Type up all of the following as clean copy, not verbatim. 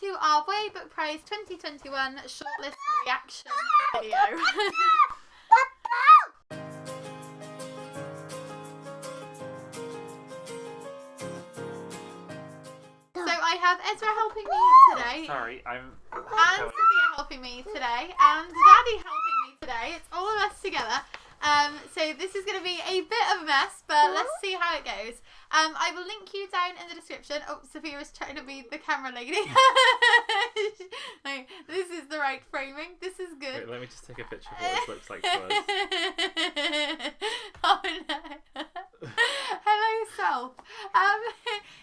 to our Way Book Prize 2021 shortlist reaction video. So I have Ezra helping me today. Sorry, And Sophia helping me today. And Daddy helping me today. It's all of us together. So this is going to be a bit of a mess, but let's see how it goes. I will link you down in the description. Oh, Sophia is trying to be the camera lady. No, this is the right framing. This is good. Wait, let me just take a picture of what this looks like to us. Oh no. Hello, self.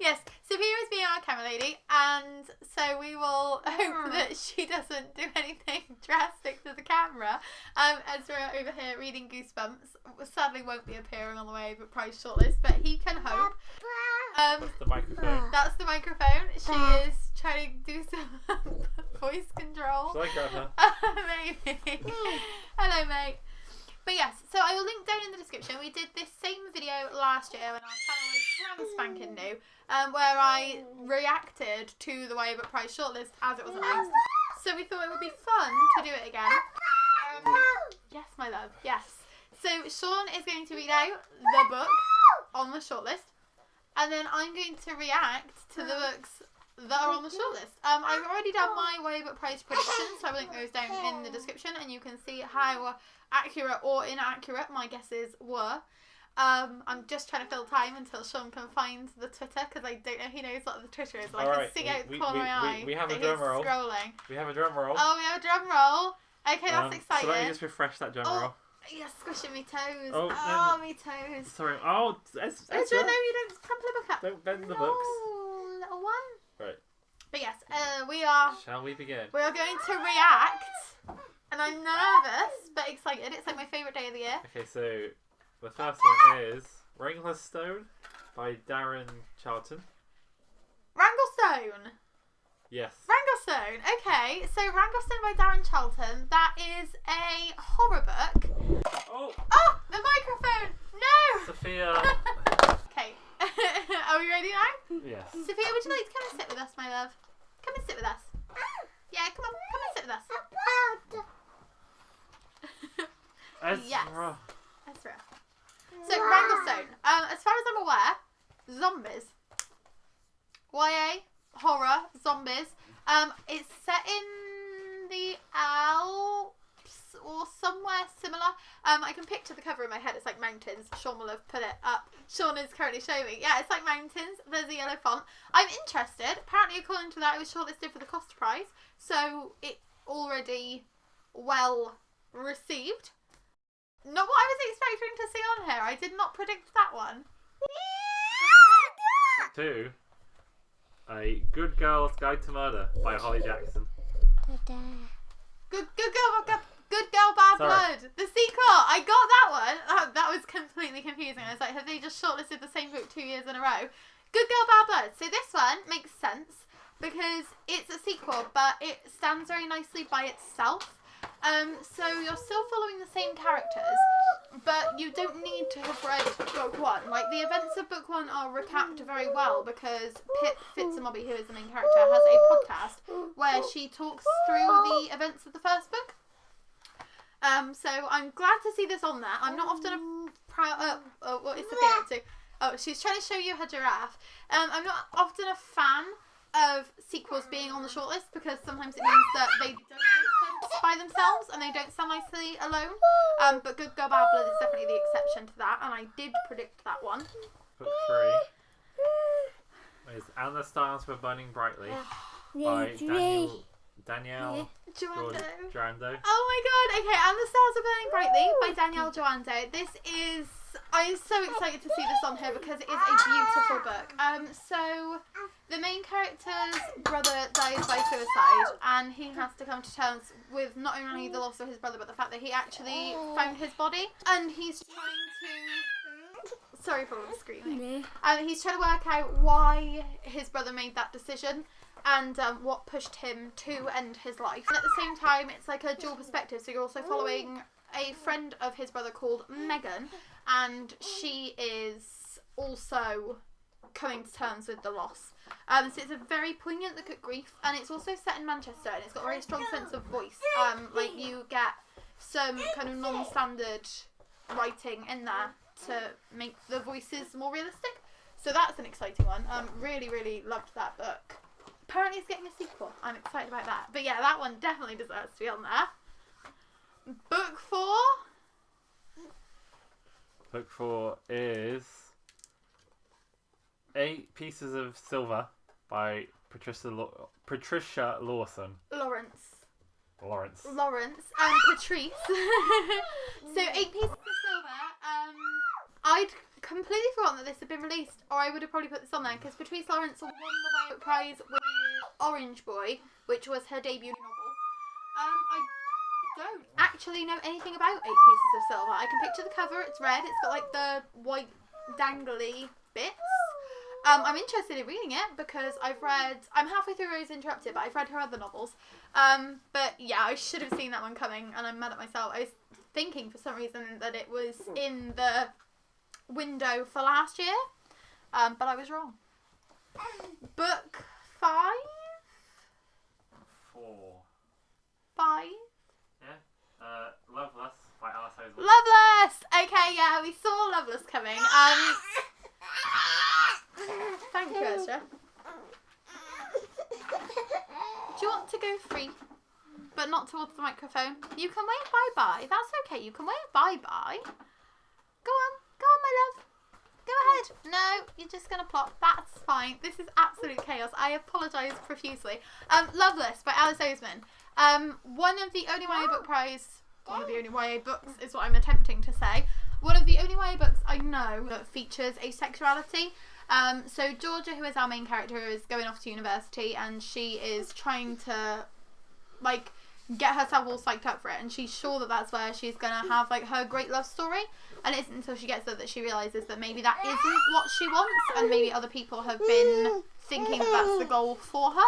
Yes, Sophia is being our camera lady, and so we will hope that she doesn't do anything drastic to the camera. Ezra over here reading Goosebumps sadly won't be appearing on the Way Book Prize shortlist, but he can hope. That's the microphone. That's the microphone. She is trying to do some voice control. Shall I grab her? Maybe. Hello, mate. But yes, so I will link down in the description. We did this same video last year when our channel was brand spanking new, where I reacted to the Way Book Prize shortlist as it was announced. So we thought it would be fun to do it again. Yes, my love. Yes. So Sean is going to read out the book on the shortlist, and then I'm going to react to the books that are on the shortlist. I've already done my Way Book Prize predictions, so I will link those down in the description, and you can see how accurate or inaccurate my guesses were. I'm just trying to fill time until Sean can find the Twitter, because I don't know if he knows what the Twitter is. I can see out the corner of my eye. We have a drum roll. Scrolling. We have a drum roll. Oh, we have a drum roll. Okay, that's exciting. So let me just refresh that drum roll. You're squishing me toes. Oh, me toes. Sorry. Oh, Ezra, no, you don't crumple the book up. Don't bend the no, books. Little one. Right. But yes, we are Shall we begin? going to react, and I'm nervous but excited. It's like my favourite day of the year. Okay, so the first one is Wrangler's Stone by Darren Charlton. Wranglestone. Yes. Wranglestone. Okay, so Wranglestone by Darren Charlton. That is a horror book. Oh! Oh, the microphone! No! Sophia! Okay, are we ready now? Yes. Sophia, would you like to come and sit with us, my love? Come and sit with us. Yeah, come on, come and sit with us. Ezra. Ezra. So, Wranglestone. As far as I'm aware, zombies. YA, horror, zombies. It's set in the Alps or somewhere similar. I can picture the cover in my head. It's like mountains. Sean will have put it up. Sean is currently showing me. Yeah, it's like mountains. There's a yellow font. I'm interested. Apparently, according to that, it was shortlisted for the Costa Prize. So, it already well received. Not what I was expecting to see on here. I did not predict that one. 2. A Good Girl's Guide to Murder by Holly Jackson. Good girl, bad blood. The sequel. I got that one. That was completely confusing. I was like, have they just shortlisted the same book 2 years in a row? Good Girl, Bad Blood. So this one makes sense because it's a sequel, but it stands very nicely by itself. So you're still following the same characters, but you don't need to have read book 1. Like, the events of book 1 are recapped very well because Pip Fitzamobby, who is the main character, has a podcast where she talks through the events of the first book. So I'm glad to see this on there. I'm not often what is Sophia up to? Oh, she's trying to show you her giraffe. I'm not often a fan of sequels being on the shortlist because sometimes it means that they don't make sense by themselves and they don't sound nicely alone. But Good Girl, Bad Blood is definitely the exception to that, and I did predict that one. Book 3 is And the Stars Were Burning Brightly by Danielle Joando. Oh my god, okay, And the Stars Are Burning Brightly by Danielle Joando. I'm so excited to see this on here because it is a beautiful book. So the main character's brother dies by suicide, and he has to come to terms with not only the loss of his brother, but the fact that he actually found his body, and he's trying to... Sorry for all the screaming. He's trying to work out why his brother made that decision and what pushed him to end his life. And at the same time, it's like a dual perspective, so you're also following a friend of his brother called Megan, and she is also coming to terms with the loss. So it's a very poignant look at grief, and it's also set in Manchester, and it's got a very strong sense of voice. Like you get some kind of non-standard writing in there to make the voices more realistic. So that's an exciting one. Really, really loved that book. Apparently it's getting a sequel. I'm excited about that. But yeah, that one definitely deserves to be on there. Book 4? Book 4 is 8 Pieces of Silver by Patricia Lawson. Lawrence. And Patrice. So 8 Pieces of Silver. I'd completely forgotten that this had been released, or I would have probably put this on there, because Patrice Lawrence won the Book Prize with Orange Boy, which was her debut novel. I don't actually know anything about 8 Pieces of Silver. I can picture the cover, it's red, it's got like the white dangly bits. I'm interested in reading it because I'm halfway through Rose Interrupted, but I've read her other novels. But yeah, I should have seen that one coming, and I'm mad at myself. I was thinking for some reason that it was in the window for last year, but I was wrong. Book 5? 4. 5? Yeah. Loveless by Alice Oseman. Loveless! Okay, yeah, we saw Loveless coming. Thank you, Ezra. Do you want to go free, but not towards the microphone? You can wave bye-bye. That's okay. You can wave bye-bye. Go on, my love. Go ahead. No, you're just going to plot. That's fine. This is absolute chaos. I apologise profusely. Loveless by Alice Oseman. One of the only YA book prize, one of the only YA books is what I'm attempting to say. One of the only YA books I know that features asexuality. So Georgia, who is our main character, is going off to university, and she is trying to, like, get herself all psyched up for it, and she's sure that that's where she's going to have, like, her great love story, and it isn't until she gets there that she realises that maybe that isn't what she wants, and maybe other people have been thinking that that's the goal for her.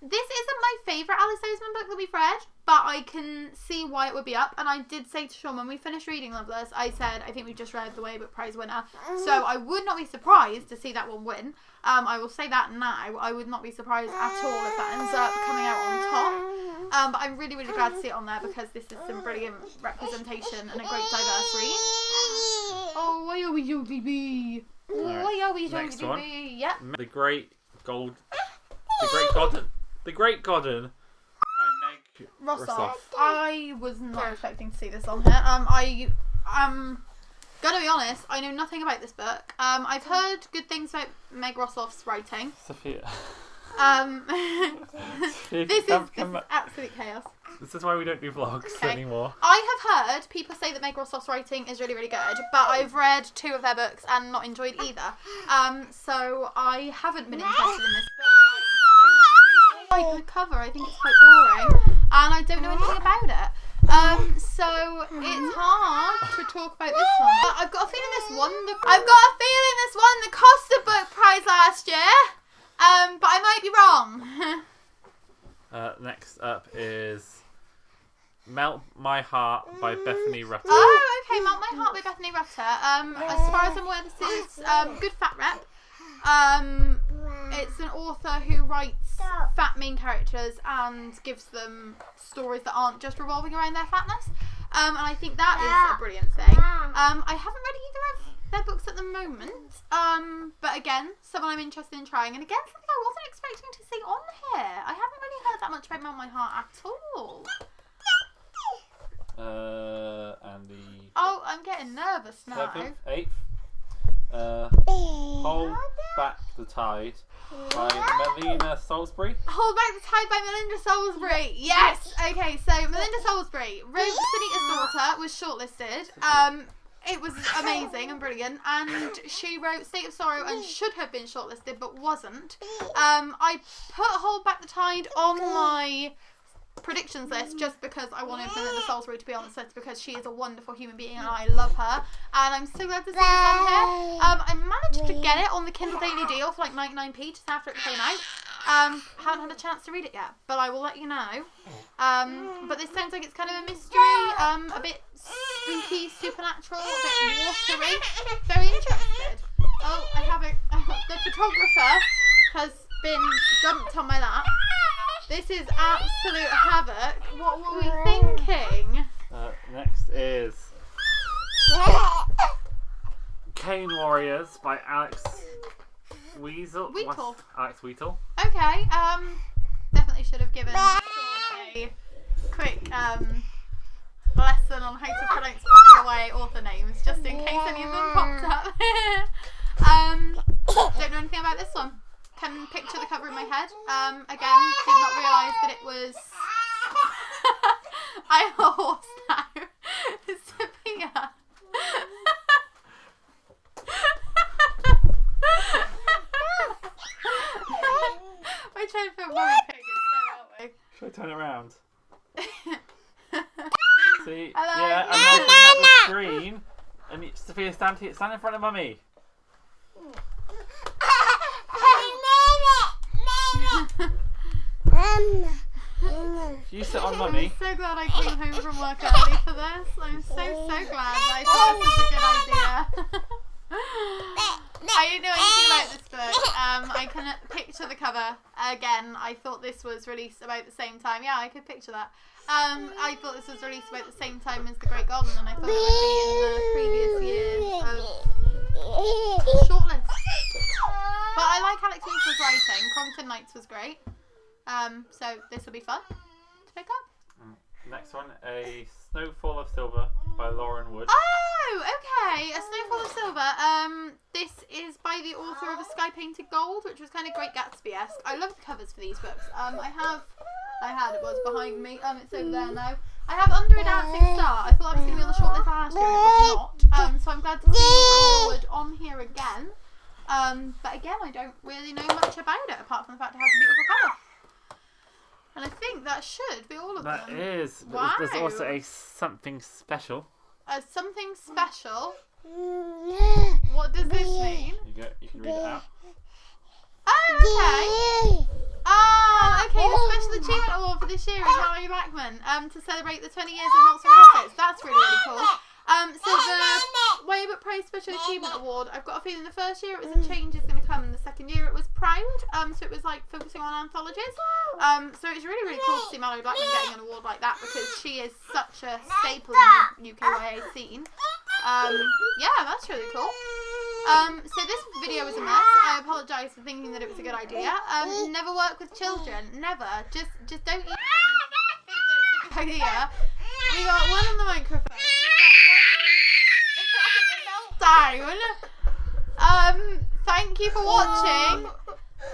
This isn't my favourite Alice Oseman book that we've read, but I can see why it would be up. And I did say to Sean when we finished reading Loveless, I said, I think we've just read the YA Book Prize winner. So I would not be surprised to see that one win. I will say that now. I would not be surprised at all if that ends up coming out on top. But I'm really, really glad to see it on there because this is some brilliant representation and a great diverse read. Oh, why are we doing BB? Why are we doing BB? Yep. The Great Godden by Meg Rossoff. I was not expecting to see this on here. I'm gonna be honest, I know nothing about this book. I've heard good things about Meg Rossoff's writing. Sophia. This is absolute chaos. This is why we don't do vlogs anymore. I have heard people say that Meg Rossoff's writing is really, really good, but I've read 2 of their books and not enjoyed either. So I haven't been interested in this book. I don't really like the cover. I think it's quite boring, and I don't know anything about it. So it's hard to talk about this one. But I've got a feeling this won the Costa Book Prize last year. But I might be wrong. Next up is Melt My Heart by Bethany Rutter. Oh, okay, Melt My Heart by Bethany Rutter. As far as I'm aware, this is good fat rep. It's an author who writes fat main characters and gives them stories that aren't just revolving around their fatness. And I think that is a brilliant thing. I haven't read either of their books at the moment. But again, someone I'm interested in trying. And again, something I wasn't expecting to see on here. I haven't really heard that much about Melt My Heart at all. Oh, I'm getting nervous now. 7th, 8th. Hold Back the Tide by Melina Salisbury. Hold Back the Tide by Melinda Salisbury. Yes. Okay, so Melinda Salisbury wrote Sunita's Daughter, was shortlisted. It was amazing and brilliant, and she wrote State of Sorrow and should have been shortlisted but wasn't. I put Hold Back the Tide on my predictions list just because I wanted Melinda Salisbury to be on this list because she is a wonderful human being and I love her, and I'm so glad to see this on here. I managed to get it on the Kindle Daily Deal for like 99p just after it came out. Haven't had a chance to read it yet, but I will let you know. But this sounds like it's kind of a mystery, a bit spooky, supernatural, a bit watery. Very interested. Oh, I have a... The photographer has been dumped on my lap. This is absolute havoc. What were we thinking? Next is Cane Warriors by Alex Weasel. Wheatle. Alex Wheatle. Okay, definitely should have given Sean a quick lesson on how to pronounce popular YA author names, just in case any of them popped up. Don't know anything about this one. Can picture the cover in my head. Again, did not realise that it was... I am a horse now. Sophia. We're trying to film Mummy Pig instead, aren't we? Should I turn it around? See? Hello. Yeah, I'm now looking at the screen. And Sophia, stand in front of Mummy. You sit on Mummy. I'm so glad I came home from work early for this. I'm so glad that I thought this was a good idea. I didn't know anything about this book. I can picture the cover. Again, I thought this was released about the same time. Yeah, I could picture that. I thought this was released about the same time as The Great Garden, and I thought it would be in the previous years of shortlist. But I like Alex Wheatle's writing. Crompton Nights was great. So this will be fun to pick up. Next one, A Snowfall of Silver by Lauren Wood. Oh, okay. A Snowfall of Silver. This is by the author of A Sky Painted Gold, which was kind of Great Gatsby-esque. I love the covers for these books. It was behind me. It's over there now. I have Under a Dancing Star. I thought I was going to be on the shortlist last year, and it was not. So I'm glad to see Lauren Wood on here again. But again, I don't really know much about it, apart from the fact it has a beautiful cover. And I think that should be all of them. That is. Wow. There's also a Something Special. Something Special? What does this mean? You can read it out. Oh, okay. Oh, okay. The Special Achievement Award for this year is Mallory Blackman to celebrate the 20 years of Knots and Profits. That's really, really cool. So the YA Book Prize Special Achievement Award, I've got a feeling the first year it was A Change Is Going to Come, and the second year it was Proud. So it was like focusing on anthologies. So it's really, really cool to see Mallory Blackman getting an award like that, because she is such a staple in the UK YA scene. Yeah, that's really cool. So this video was a mess. I apologise for thinking that it was a good idea. Never work with children. Never. Just don't even think that it's a good idea. We got one on the microphone. Down. Thank you for watching.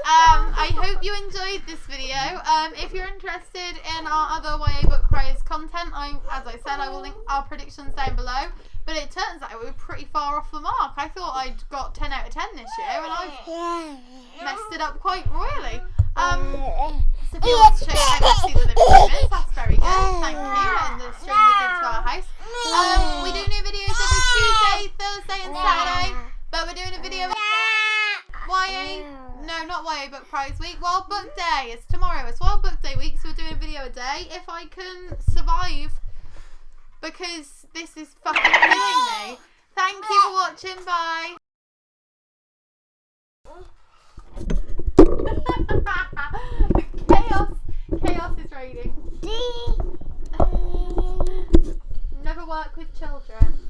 I hope you enjoyed this video. If you're interested in our other YA Book Prize content, as I said, I will link our predictions down below. But it turns out we were pretty far off the mark. I thought I'd got 10 out of 10 this year, and I've messed it up quite royally. Sophia wants to show you how messy the living room is. That's very good. Thank you. And the strangers into our house. We do new videos every Tuesday, Thursday, and Saturday. But we're doing a video YA. No, not YA Book Prize Week. World Book Day. It's tomorrow. It's World Book Day week, so we're doing a video a day. If I can survive, because this is fucking killing me. Thank you for watching. Bye. Chaos is raining. Never work with children.